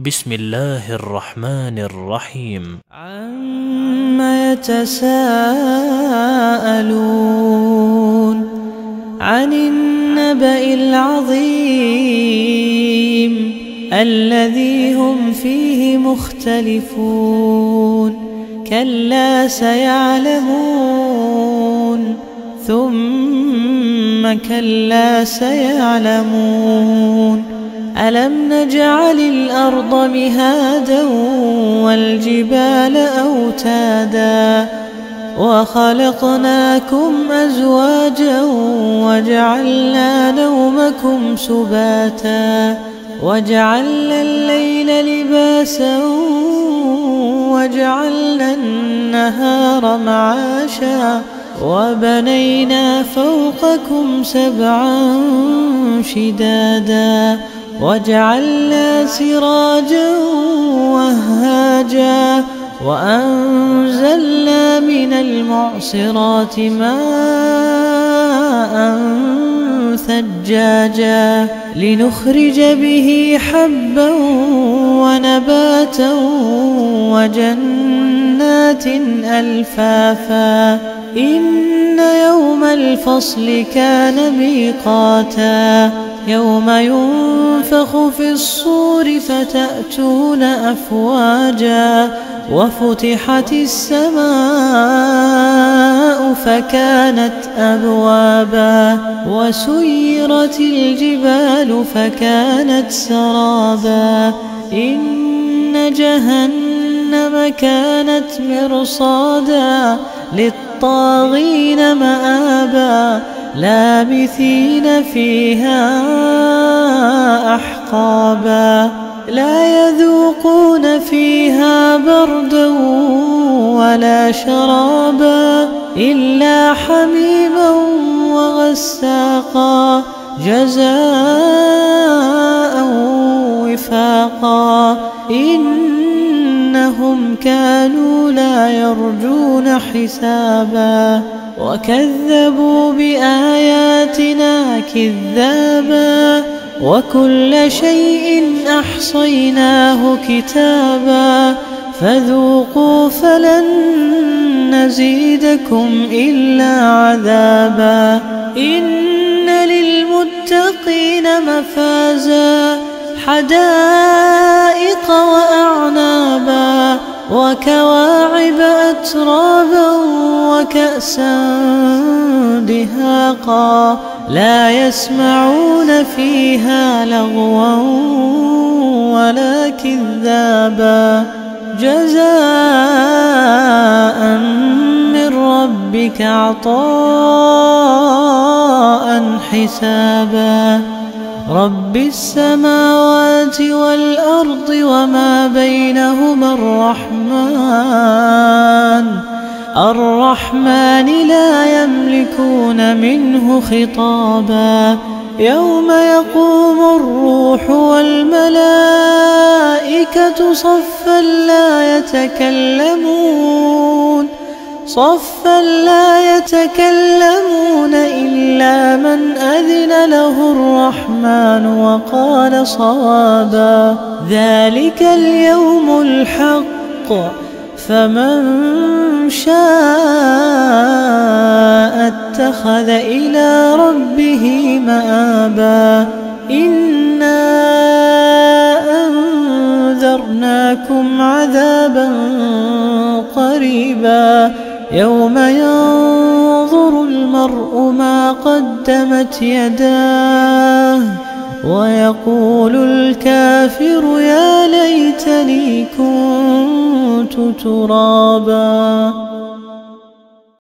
بسم الله الرحمن الرحيم. عما يتساءلون عن النبأ العظيم الذي هم فيه مختلفون كلا سيعلمون ثم كلا سيعلمون ألم نجعل الأرض مهادا والجبال أوتادا وخلقناكم أزواجا وجعلنا نومكم سباتا وجعلنا الليل لباسا وجعلنا النهار معاشا وبنينا فوقكم سبعا شدادا وجعلنا سراجا وهاجا وأنزلنا من المعصرات ماء ثجاجا لنخرج به حبا ونباتا وجنات ألفافا إن يوم الفصل كان ميقاتا يوم ينفخ في الصور فتأتون أفواجا وفتحت السماء فكانت أبوابا وسيرت الجبال فكانت سرابا إن جهنم كانت مرصادا للطاغين مآبا لابثين فيها أحقابا لا يذوقون فيها بردا ولا شرابا إلا حميما وغساقا جزاء وفاقا إنهم كانوا لا يرجون حسابا وكذبوا بآياتنا كذابا وكل شيء أحصيناه كتابا فذوقوا فلن نزيدكم إلا عذابا إن للمتقين مفازا حدائق وأعنابا وكواعب أترابا وكأسا دهاقا لا يسمعون فيها لغوا ولا كذابا جزاء من ربك عطاء حسابا رب السماوات والأرض وما بينهما الرحمن لا يملكون منه خطابا يوم يقوم الروح والملائكة صفا لا يتكلمون إلا من أذن له الرحمن وقال صوابا ذلك اليوم الحق فمن شاء اتخذ إلى ربه مآبا إنا أنذرناكم عذابا قريبا يوم ينظر المرء ما قدمت يداه ويقول الكافر يا ليتني كنت ترابا.